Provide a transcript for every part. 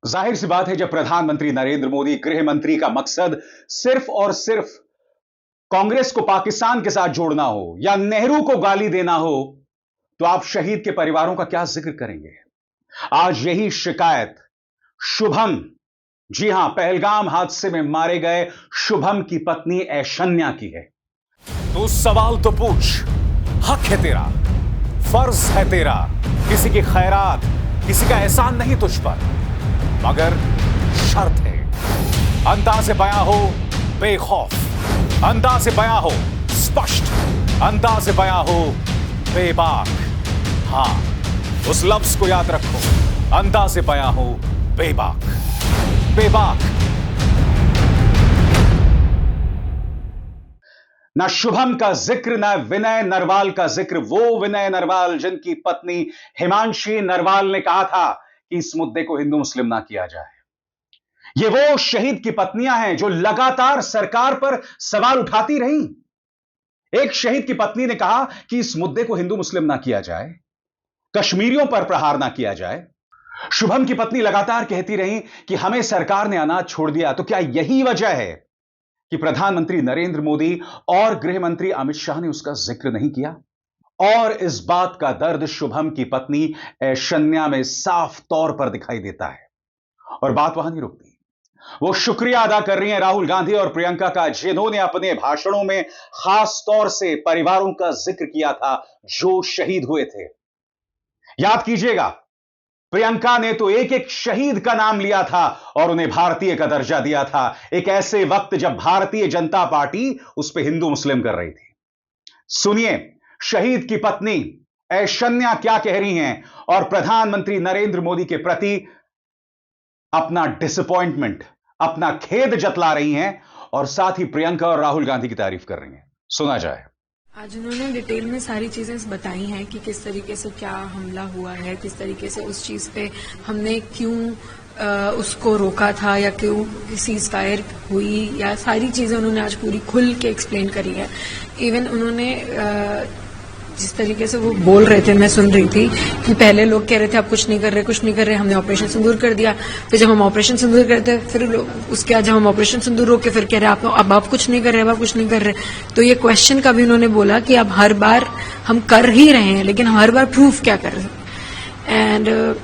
जाहिर सी बात है, जब प्रधानमंत्री नरेंद्र मोदी गृह मंत्री का मकसद सिर्फ और सिर्फ कांग्रेस को पाकिस्तान के साथ जोड़ना हो या नेहरू को गाली देना हो, तो आप शहीद के परिवारों का क्या जिक्र करेंगे? आज यही शिकायत शुभम, जी हां, पहलगाम हादसे में मारे गए शुभम की पत्नी ऐशन्या की है। तो सवाल तो पूछ, हक है तेरा, फर्ज है तेरा, किसी की खैरात, किसी का एहसान नहीं तुझ पर, मगर शर्त है, अंदाज़े बयां हो बेखौफ, अंदाज़े बयां हो स्पष्ट, अंदाज़े बयां हो बेबाक। हां, उस लफ्ज को याद रखो, अंदाज़े बयां हो बेबाक। बेबाक। ना शुभम का जिक्र, ना विनय नरवाल का जिक्र। वो विनय नरवाल जिनकी पत्नी हिमांशी नरवाल ने कहा था कि इस मुद्दे को हिंदू मुस्लिम ना किया जाए। ये वो शहीद की पत्नियां हैं जो लगातार सरकार पर सवाल उठाती रहीं। एक शहीद की पत्नी ने कहा कि इस मुद्दे को हिंदू मुस्लिम ना किया जाए, कश्मीरियों पर प्रहार ना किया जाए। शुभम की पत्नी लगातार कहती रही कि हमें सरकार ने अनाज छोड़ दिया। तो क्या यही वजह है कि प्रधानमंत्री नरेंद्र मोदी और गृह मंत्री अमित शाह ने उसका जिक्र नहीं किया? और इस बात का दर्द शुभम की पत्नी ऐशन्या में साफ तौर पर दिखाई देता है। और बात वहां नहीं रुकती। वो शुक्रिया अदा कर रही हैं राहुल गांधी और प्रियंका का, जिन्होंने अपने भाषणों में खास तौर से परिवारों का जिक्र किया था जो शहीद हुए थे। याद कीजिएगा, प्रियंका ने तो एक एक शहीद का नाम लिया था और उन्हें भारतीय का दर्जा दिया था, एक ऐसे वक्त जब भारतीय जनता पार्टी उस पर हिंदू मुस्लिम कर रही थी। सुनिए शहीद की पत्नी ऐशन्या क्या कह रही हैं और प्रधानमंत्री नरेंद्र मोदी के प्रति अपना डिसअपॉइंटमेंट, अपना खेद जतला रही हैं और साथ ही प्रियंका और राहुल गांधी की तारीफ कर रही हैं। सुना जाए। आज उन्होंने डिटेल में सारी चीजें बताई हैं कि किस तरीके से क्या हमला हुआ है, किस तरीके से उस चीज पे हमने क्यों उसको रोका था या क्यों सीज फायर हुई, या सारी चीजें उन्होंने आज पूरी खुल के एक्सप्लेन करी है। इवन उन्होंने जिस तरीके से वो बोल रहे थे, मैं सुन रही थी कि पहले लोग कह रहे थे आप कुछ नहीं कर रहे, कुछ नहीं कर रहे, हमने ऑपरेशन सिंदूर कर दिया। फिर जब हम ऑपरेशन सिंदूर करते फिर उसके बाद जब हम ऑपरेशन सिंदूर रोके फिर कह रहे अब आप कुछ नहीं कर रहे, अब आप कुछ नहीं कर रहे। तो ये क्वेश्चन का भी उन्होंने बोला कि अब हर बार हम कर ही रहे हैं, लेकिन हम हर बार प्रूफ क्या कर रहे हैं। एंड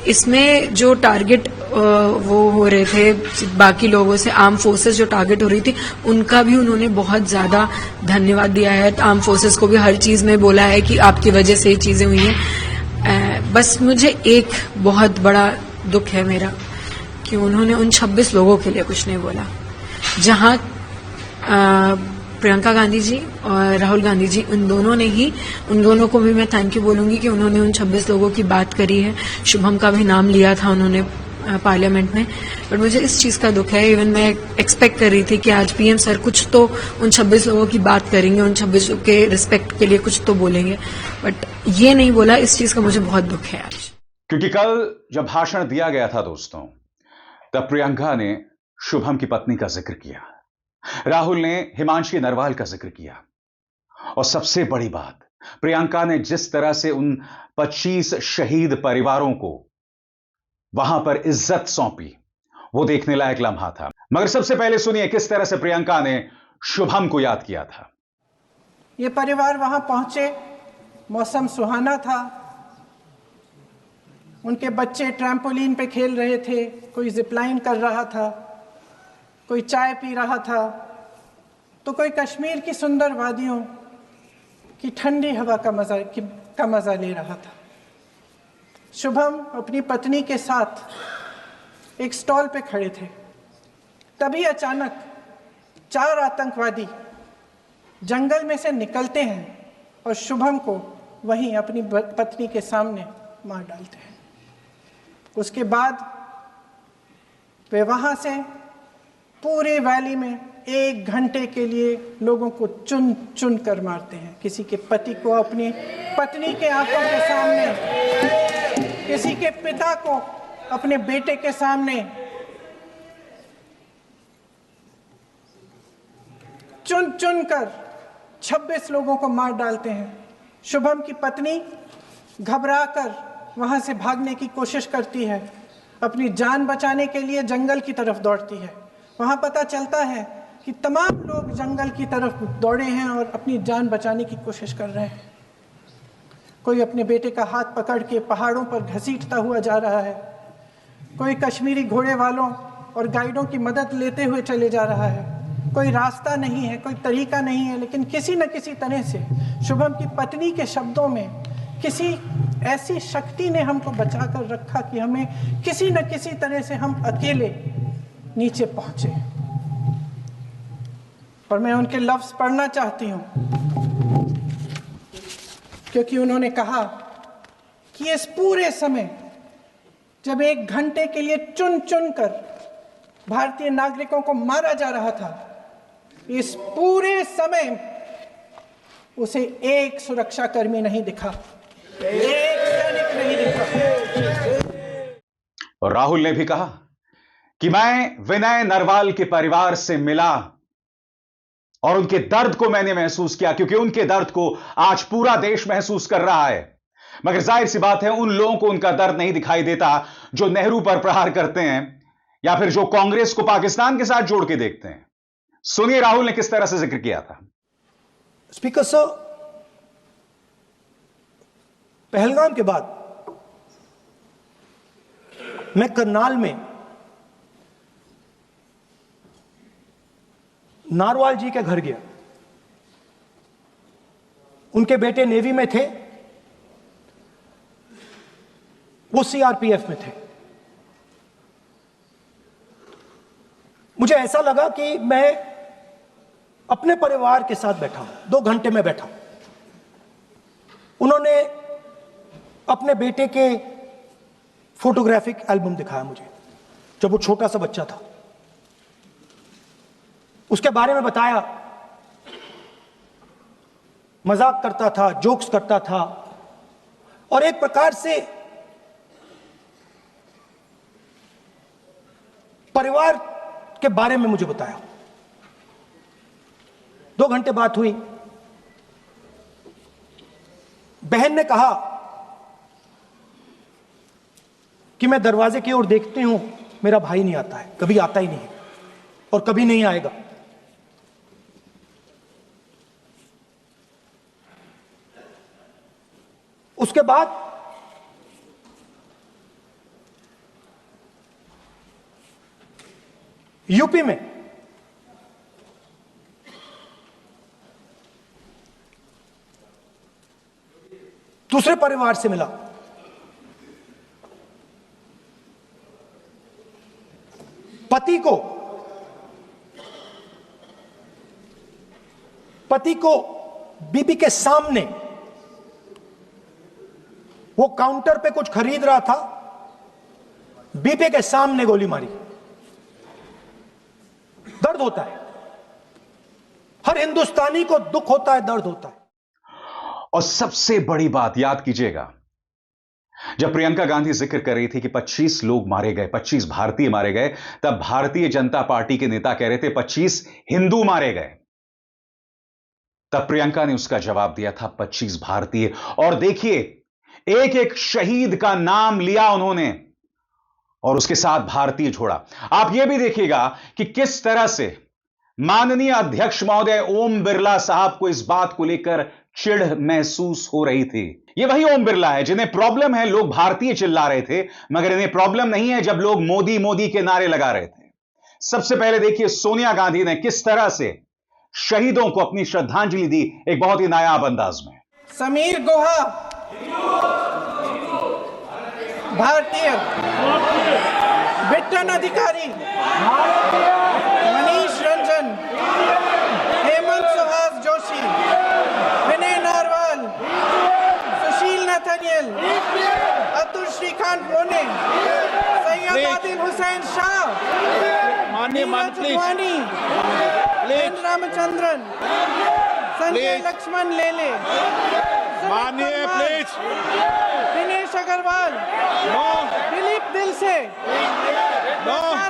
इसमें जो टारगेट वो हो रहे थे बाकी लोगों से, आर्म फोर्सेस जो टारगेट हो रही थी, उनका भी उन्होंने बहुत ज्यादा धन्यवाद दिया है। आर्म फोर्सेस को भी हर चीज में बोला है कि आपकी वजह से ये चीजें हुई हैं। बस मुझे एक बहुत बड़ा दुख है मेरा कि उन्होंने उन 26 लोगों के लिए कुछ नहीं बोला। जहां प्रियंका गांधी जी और राहुल गांधी जी, उन दोनों को भी मैं थैंक यू बोलूंगी कि उन्होंने उन 26 लोगों की बात करी है। शुभम का भी नाम लिया था उन्होंने पार्लियामेंट में, बट मुझे इस चीज का दुख है। इवन मैं एक्सपेक्ट कर रही थी कि आज पीएम सर कुछ तो उन 26 लोगों की बात करेंगे, उन 26 के रिस्पेक्ट के लिए कुछ तो बोलेंगे, बट ये नहीं बोला। इस चीज का मुझे बहुत दुख है आज। क्योंकि कल जब भाषण दिया गया था दोस्तों, तब प्रियंका ने शुभम की पत्नी का जिक्र किया, राहुल ने हिमांशी नरवाल का जिक्र किया, और सबसे बड़ी बात, प्रियंका ने जिस तरह से उन 25 शहीद परिवारों को वहां पर इज्जत सौंपी, वो देखने लायक लम्हा था। मगर सबसे पहले सुनिए किस तरह से प्रियंका ने शुभम को याद किया था। ये परिवार वहां पहुंचे, मौसम सुहाना था, उनके बच्चे ट्रैम्पोलिन पे खेल रहे थे, कोई जिपलाइन कर रहा था, कोई चाय पी रहा था, तो कोई कश्मीर की सुंदर वादियों की ठंडी हवा का मजा ले रहा था। शुभम अपनी पत्नी के साथ एक स्टॉल पे खड़े थे। तभी अचानक 4 आतंकवादी जंगल में से निकलते हैं और शुभम को वहीं अपनी पत्नी के सामने मार डालते हैं। उसके बाद वे वहां से पूरे वैली में 1 घंटे के लिए लोगों को चुन चुन कर मारते हैं। किसी के पति को अपनी पत्नी के आंखों के सामने, किसी के पिता को अपने बेटे के सामने, चुन चुन कर 26 लोगों को मार डालते हैं। शुभम की पत्नी घबराकर वहां से भागने की कोशिश करती है। अपनी जान बचाने के लिए जंगल की तरफ दौड़ती है। वहाँ पता चलता है कि तमाम लोग जंगल की तरफ दौड़े हैं और अपनी जान बचाने की कोशिश कर रहे हैं। कोई अपने बेटे का हाथ पकड़ के पहाड़ों पर घसीटता हुआ जा रहा है, कोई कश्मीरी घोड़े वालों और गाइडों की मदद लेते हुए चले जा रहा है। कोई रास्ता नहीं है, कोई तरीका नहीं है, लेकिन किसी न किसी तरह से शुभम की पत्नी के शब्दों में किसी ऐसी शक्ति ने हमको बचा कर रखा कि हमें किसी न किसी तरह से हम अकेले नीचे पहुंचे। और मैं उनके लफ्ज पढ़ना चाहती हूं, क्योंकि उन्होंने कहा कि इस पूरे समय जब 1 घंटे के लिए चुन चुन कर भारतीय नागरिकों को मारा जा रहा था, इस पूरे समय उसे एक सुरक्षाकर्मी नहीं दिखा, एक सैनिक नहीं दिखा। और राहुल ने भी कहा कि मैं विनय नरवाल के परिवार से मिला और उनके दर्द को मैंने महसूस किया, क्योंकि उनके दर्द को आज पूरा देश महसूस कर रहा है। मगर जाहिर सी बात है, उन लोगों को उनका दर्द नहीं दिखाई देता जो नेहरू पर प्रहार करते हैं या फिर जो कांग्रेस को पाकिस्तान के साथ जोड़ के देखते हैं। सुनिए राहुल ने किस तरह से जिक्र किया था। स्पीकर सर, पहलगाम के बाद मैं करनाल में नारवाल जी के घर गया। उनके बेटे नेवी में थे, वो सीआरपीएफ में थे। मुझे ऐसा लगा कि मैं अपने परिवार के साथ बैठा हूं। 2 घंटे में बैठा। उन्होंने अपने बेटे के फोटोग्राफिक एल्बम दिखाया मुझे, जब वो छोटा सा बच्चा था। उसके बारे में बताया, मजाक करता था, जोक्स करता था, और एक प्रकार से परिवार के बारे में मुझे बताया। 2 घंटे बात हुई। बहन ने कहा कि मैं दरवाजे की ओर देखती हूं, मेरा भाई नहीं आता है, कभी आता ही नहीं है और कभी नहीं आएगा। उसके बाद यूपी में दूसरे परिवार से मिला। पति को बीबी के सामने, वो काउंटर पे कुछ खरीद रहा था, बीबी के सामने गोली मारी। दर्द होता है, हर हिंदुस्तानी को दुख होता है, दर्द होता है। और सबसे बड़ी बात याद कीजिएगा, जब प्रियंका गांधी जिक्र कर रही थी कि 25 लोग मारे गए, 25 भारतीय मारे गए, तब भारतीय जनता पार्टी के नेता कह रहे थे 25 हिंदू मारे गए। तब प्रियंका ने उसका जवाब दिया था 25 भारतीय। और देखिए, एक एक शहीद का नाम लिया उन्होंने और उसके साथ भारतीय जोड़ा। आप यह भी देखिएगा कि किस तरह से माननीय अध्यक्ष महोदय ओम बिरला साहब को इस बात को लेकर चिढ़ महसूस हो रही थी। ये वही ओम बिरला है जिन्हें प्रॉब्लम है, लोग भारतीय चिल्ला रहे थे, मगर इन्हें प्रॉब्लम नहीं है जब लोग मोदी मोदी के नारे लगा रहे थे। सबसे पहले देखिए सोनिया गांधी ने किस तरह से शहीदों को अपनी श्रद्धांजलि दी, एक बहुत ही नायाब अंदाज में। समीर गुहा भारतीय, बिट्टन अधिकारी, मनीष रंजन, हेमंत सुहास जोशी, विनय नारवाल, सुशील नथनियल, अतुल श्रीकांत मोने, सैयद आदिल हुसैन शाह, नीरज वानी, एन रामचंद्रन, संजय लक्ष्मण लेले, माननीय प्लीज, दिनेश अग्रवाल, दिलीप दिल से,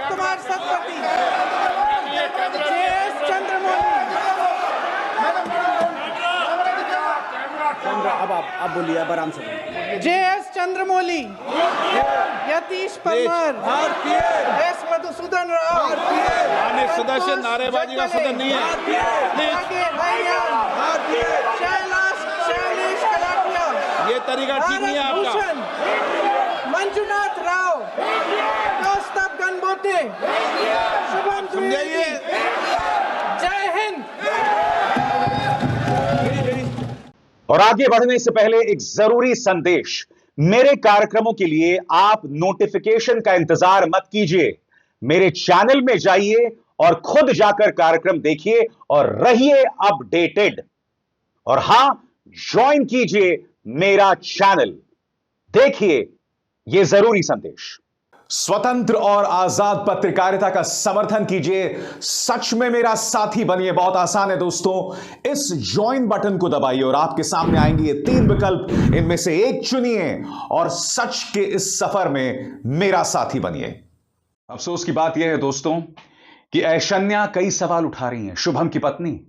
कुमार सतपति, JS चंद्रमौली, अब आप बोलिए, अब आराम से बोलिए। JS चंद्रमौली, यतीश परमार, S मधुसूदन राव, माननीय सदस्य, नारेबाजी का सदन नहीं है। शैलेश कलाटिया, ये तरीका ठीक नहीं है आपका। मंजुनाथ राव, कौस्तभ गणबोटे, शुभम द्विवेदी। जय हिंद। और आगे बढ़ने से पहले एक जरूरी संदेश। मेरे कार्यक्रमों के लिए आप नोटिफिकेशन का इंतजार मत कीजिए, मेरे चैनल में जाइए और खुद जाकर कार्यक्रम देखिए और रहिए अपडेटेड। और हां, ज्वाइन कीजिए मेरा चैनल। देखिए यह जरूरी संदेश। स्वतंत्र और आजाद पत्रकारिता का समर्थन कीजिए, सच में मेरा साथी बनिए। बहुत आसान है दोस्तों, इस ज्वाइन बटन को दबाइए और आपके सामने आएंगे ये 3 विकल्प, इनमें से एक चुनिए और सच के इस सफर में मेरा साथी बनिए। अफसोस की बात यह है दोस्तों कि ऐशन्या कई सवाल उठा रही हैं। शुभम की पत्नी,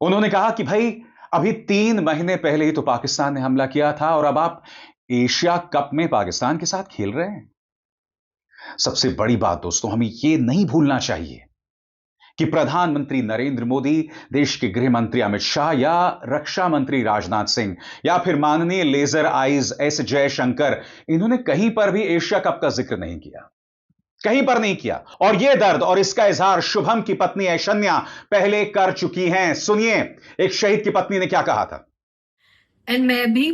उन्होंने कहा कि भाई अभी 3 महीने पहले ही तो पाकिस्तान ने हमला किया था और अब आप एशिया कप में पाकिस्तान के साथ खेल रहे हैं। सबसे बड़ी बात दोस्तों, हमें यह नहीं भूलना चाहिए कि प्रधानमंत्री नरेंद्र मोदी, देश के गृह मंत्री अमित शाह या रक्षा मंत्री राजनाथ सिंह या फिर माननीय लेजर आइज एस जयशंकर, इन्होंने कहीं पर भी एशिया कप का जिक्र नहीं किया, कहीं पर नहीं किया। और यह दर्द और इसका इजहार शुभम की पत्नी ऐशन्या पहले कर चुकी हैं। सुनिए एक शहीद की पत्नी ने क्या कहा था। एंड मैं भी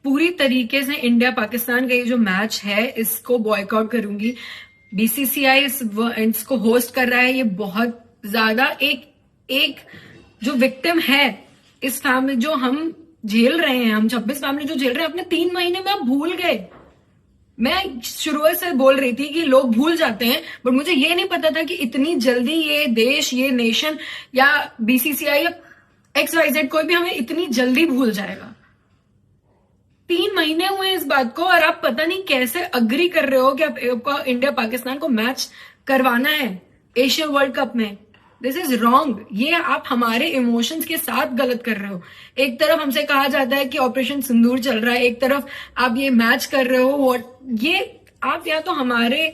पूरी तरीके से इंडिया पाकिस्तान का ये जो मैच है इसको बॉयकॉट करूंगी। बीसीसीआई इसको होस्ट कर रहा है, ये बहुत ज्यादा एक जो विक्टिम है इस फैमिली जो हम झेल रहे हैं, हम 26 फैमिली जो झेल रहे हैं, अपने 3 महीने में आप भूल गए। मैं शुरुआत से बोल रही थी कि लोग भूल जाते हैं, बट मुझे ये नहीं पता था कि इतनी जल्दी ये देश, ये नेशन या बीसीसीआई या XYZ कोई भी हमें इतनी जल्दी भूल जाएगा। 3 महीने हुए इस बात को और आप पता नहीं कैसे अग्री कर रहे हो कि आपको इंडिया पाकिस्तान को मैच करवाना है एशिया वर्ल्ड कप में। This is wrong. ये आप हमारे इमोशंस के साथ गलत कर रहे हो। एक तरफ हमसे कहा जाता है कि ऑपरेशन सिंदूर चल रहा है, एक तरफ आप ये मैच कर रहे हो। ये आप या तो हमें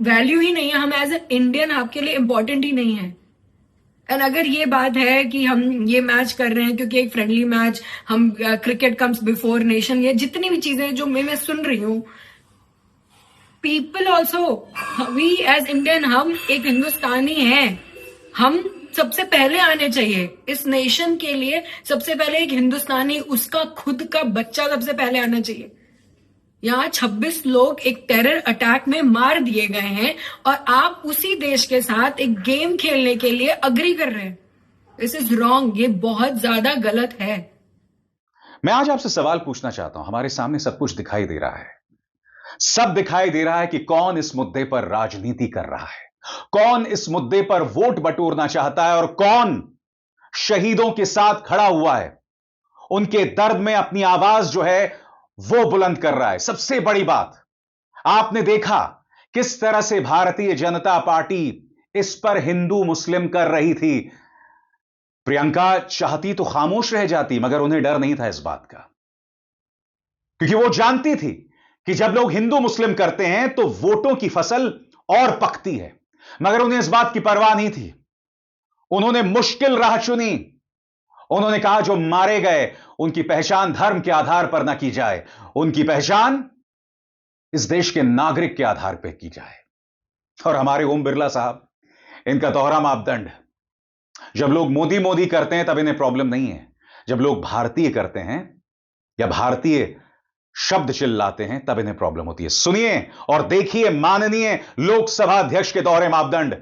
वैल्यू ही नहीं है, हम एज ए इंडियन आपके लिए इंपॉर्टेंट ही नहीं है। एंड अगर ये बात है कि हम ये मैच कर रहे हैं क्योंकि एक फ्रेंडली मैच, हम क्रिकेट कम्स बिफोर नेशन, ये जितनी भी चीजें जो मैं सुन रही हूं, people also, we as Indian, हम एक हिंदुस्तानी हैं, हम सबसे पहले आने चाहिए इस नेशन के लिए। सबसे पहले एक हिंदुस्तानी, उसका खुद का बच्चा सबसे पहले आना चाहिए। यहाँ 26 लोग एक टेरर अटैक में मार दिए गए हैं और आप उसी देश के साथ एक गेम खेलने के लिए अग्री कर रहे हैं। This is wrong. ये बहुत ज्यादा गलत है। मैं आज आपसे सवाल पूछना चाहता हूं। हमारे सामने सब कुछ दिखाई दे रहा है, सब दिखाई दे रहा है कि कौन इस मुद्दे पर राजनीति कर रहा है, कौन इस मुद्दे पर वोट बटोरना चाहता है और कौन शहीदों के साथ खड़ा हुआ है, उनके दर्द में अपनी आवाज जो है वो बुलंद कर रहा है। सबसे बड़ी बात, आपने देखा किस तरह से भारतीय जनता पार्टी इस पर हिंदू मुस्लिम कर रही थी। प्रियंका चाहती तो खामोश रह जाती, मगर उन्हें डर नहीं था इस बात का, क्योंकि वो जानती थी कि जब लोग हिंदू मुस्लिम करते हैं तो वोटों की फसल और पकती है। मगर उन्हें इस बात की परवाह नहीं थी। उन्होंने मुश्किल राह चुनी। उन्होंने कहा जो मारे गए उनकी पहचान धर्म के आधार पर ना की जाए, उनकी पहचान इस देश के नागरिक के आधार पर की जाए। और हमारे ओम बिरला साहब, इनका दोहरा मापदंड, जब लोग मोदी मोदी करते हैं तब इन्हें प्रॉब्लम नहीं है, जब लोग भारतीय करते हैं या भारतीय शब्द चिल्लाते हैं तब इन्हें प्रॉब्लम होती है। सुनिए और देखिए माननीय लोकसभा अध्यक्ष के दोहरे मापदंड।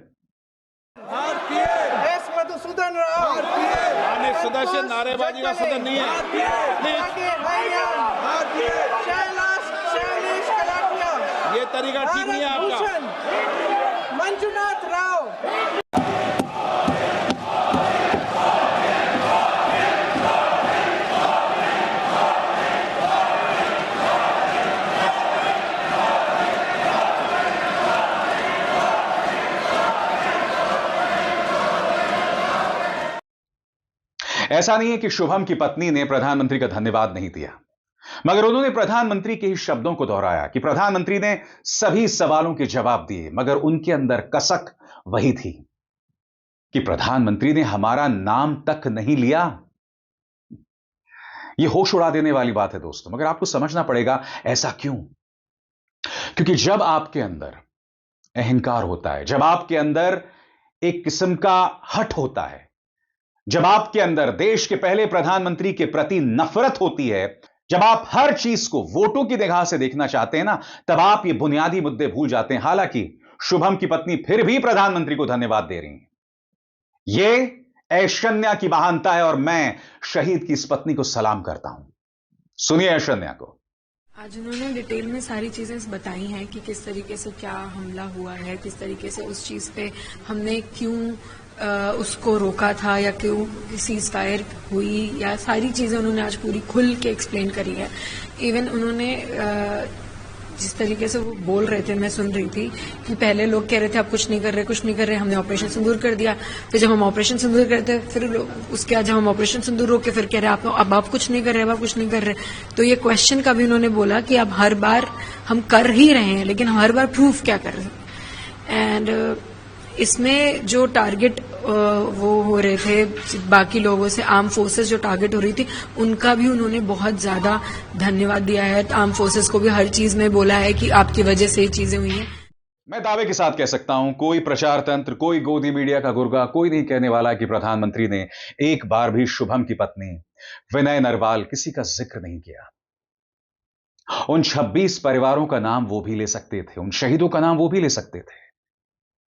एस मधुसूदन राव, माननीय सदस्य, नारेबाजी का सदन नहीं है। शैलेश कलाटिया, ये तरीका ठीक नहीं है आपका। मंजुनाथ राव। ऐसा नहीं है कि शुभम की पत्नी ने प्रधानमंत्री का धन्यवाद नहीं दिया, मगर उन्होंने प्रधानमंत्री के ही शब्दों को दोहराया कि प्रधानमंत्री ने सभी सवालों के जवाब दिए, मगर उनके अंदर कसक वही थी कि प्रधानमंत्री ने हमारा नाम तक नहीं लिया। यह होश उड़ा देने वाली बात है दोस्तों, मगर आपको समझना पड़ेगा ऐसा क्यों। क्योंकि जब आपके अंदर अहंकार होता है, जब आपके अंदर एक किस्म का हठ होता है, जब आपके अंदर देश के पहले प्रधानमंत्री के प्रति नफरत होती है, जब आप हर चीज को वोटों की निगाह से देखना चाहते हैं ना, तब आप ये बुनियादी मुद्दे भूल जाते हैं। हालांकि शुभम की पत्नी फिर भी प्रधानमंत्री को धन्यवाद दे रही हैं। यह ऐश्वर्या की महानता है और मैं शहीद की इस पत्नी को सलाम करता हूं। सुनिए ऐश्वर्या को। आज उन्होंने डिटेल में सारी चीजें बताई हैं कि किस तरीके से क्या हमला हुआ है, किस तरीके से उस चीज पे हमने क्यों उसको रोका था या क्यों सीज फायर हुई, या सारी चीजें उन्होंने आज पूरी खुल के एक्सप्लेन करी है। इवन उन्होंने जिस तरीके से वो बोल रहे थे, मैं सुन रही थी कि पहले लोग कह रहे थे आप कुछ नहीं कर रहे, कुछ नहीं कर रहे, हमने ऑपरेशन सिंदूर कर दिया। फिर जब हम ऑपरेशन सिंदूर करते फिर उसके बाद जब हम ऑपरेशन सिंदूर रोके फिर कह रहे अब आप कुछ नहीं कर रहे, अब आप कुछ नहीं कर रहे। तो ये क्वेश्चन का भी उन्होंने बोला कि अब हर बार हम कर ही रहे हैं, लेकिन हम हर बार प्रूफ क्या कर रहे हैं। एंड इसमें जो टारगेट वो हो रहे थे बाकी लोगों से, आर्म फोर्सेस जो टारगेट हो रही थी, उनका भी उन्होंने बहुत ज्यादा धन्यवाद दिया है। आर्म फोर्सेस को भी हर चीज में बोला है कि आपकी वजह से ये चीजें हुई हैं। मैं दावे के साथ कह सकता हूं, कोई प्रचार तंत्र, कोई गोदी मीडिया का गुर्गा, कोई नहीं कहने वाला कि प्रधानमंत्री ने एक बार भी शुभम की पत्नी विनय नरवाल किसी का जिक्र नहीं किया। उन 26 परिवारों का नाम वो भी ले सकते थे, उन शहीदों का नाम वो भी ले सकते थे,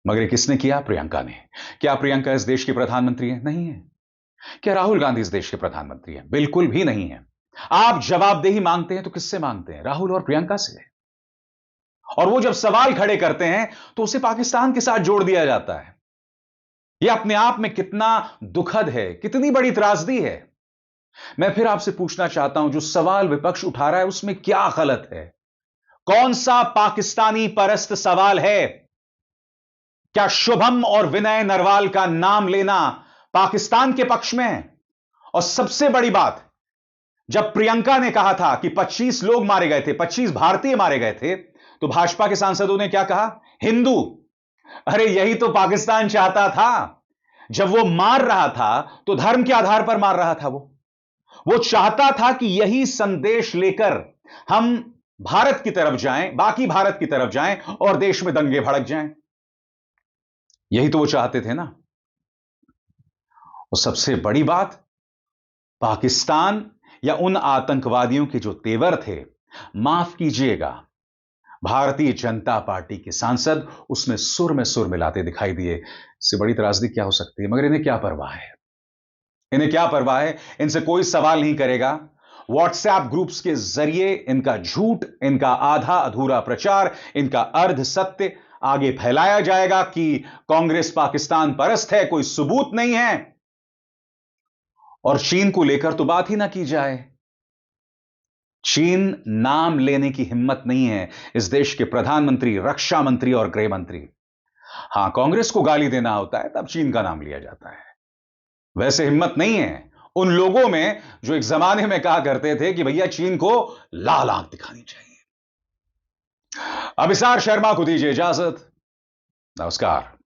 मगर किसने किया? प्रियंका ने। क्या प्रियंका इस देश की प्रधानमंत्री है? नहीं है। क्या राहुल गांधी इस देश के प्रधानमंत्री है? बिल्कुल भी नहीं है। आप जवाबदेही मांगते हैं तो किससे मांगते हैं? राहुल और प्रियंका से। और वो जब सवाल खड़े करते हैं तो उसे पाकिस्तान के साथ जोड़ दिया जाता है। यह अपने आप में कितना दुखद है, कितनी बड़ी त्रासदी है। मैं फिर आपसे पूछना चाहता हूं, जो सवाल विपक्ष उठा रहा है उसमें क्या गलत है? कौन सा पाकिस्तानी परस्त सवाल है? क्या शुभम और विनय नरवाल का नाम लेना पाकिस्तान के पक्ष में है? और सबसे बड़ी बात, जब प्रियंका ने कहा था कि 25 लोग मारे गए थे, 25 भारतीय मारे गए थे, तो भाजपा के सांसदों ने क्या कहा? हिंदू। अरे यही तो पाकिस्तान चाहता था। जब वो मार रहा था तो धर्म के आधार पर मार रहा था। वो चाहता था कि यही संदेश लेकर हम भारत की तरफ जाएं, बाकी भारत की तरफ जाएं और देश में दंगे भड़क जाएं। यही तो वो चाहते थे ना। और सबसे बड़ी बात, पाकिस्तान या उन आतंकवादियों के जो तेवर थे, माफ कीजिएगा, भारतीय जनता पार्टी के सांसद उसमें सुर में सुर मिलाते दिखाई दिए। इससे बड़ी त्रासदी क्या हो सकती है? मगर इन्हें क्या परवाह है? इन्हें क्या परवाह है? इनसे कोई सवाल नहीं करेगा। व्हाट्सएप ग्रुप्स के जरिए इनका झूठ, इनका आधा अधूरा प्रचार, इनका अर्ध सत्य आगे फैलाया जाएगा कि कांग्रेस पाकिस्तान परस्त है, कोई सबूत नहीं है। और चीन को लेकर तो बात ही ना की जाए। चीन नाम लेने की हिम्मत नहीं है इस देश के प्रधानमंत्री, रक्षा मंत्री और गृह मंत्री। हां, कांग्रेस को गाली देना होता है तब चीन का नाम लिया जाता है। वैसे हिम्मत नहीं है उन लोगों में जो एक जमाने में कहा करते थे कि भैया चीन को लाल आंख दिखानी चाहिए। अभिसार शर्मा को दीजिए इजाजत। नमस्कार।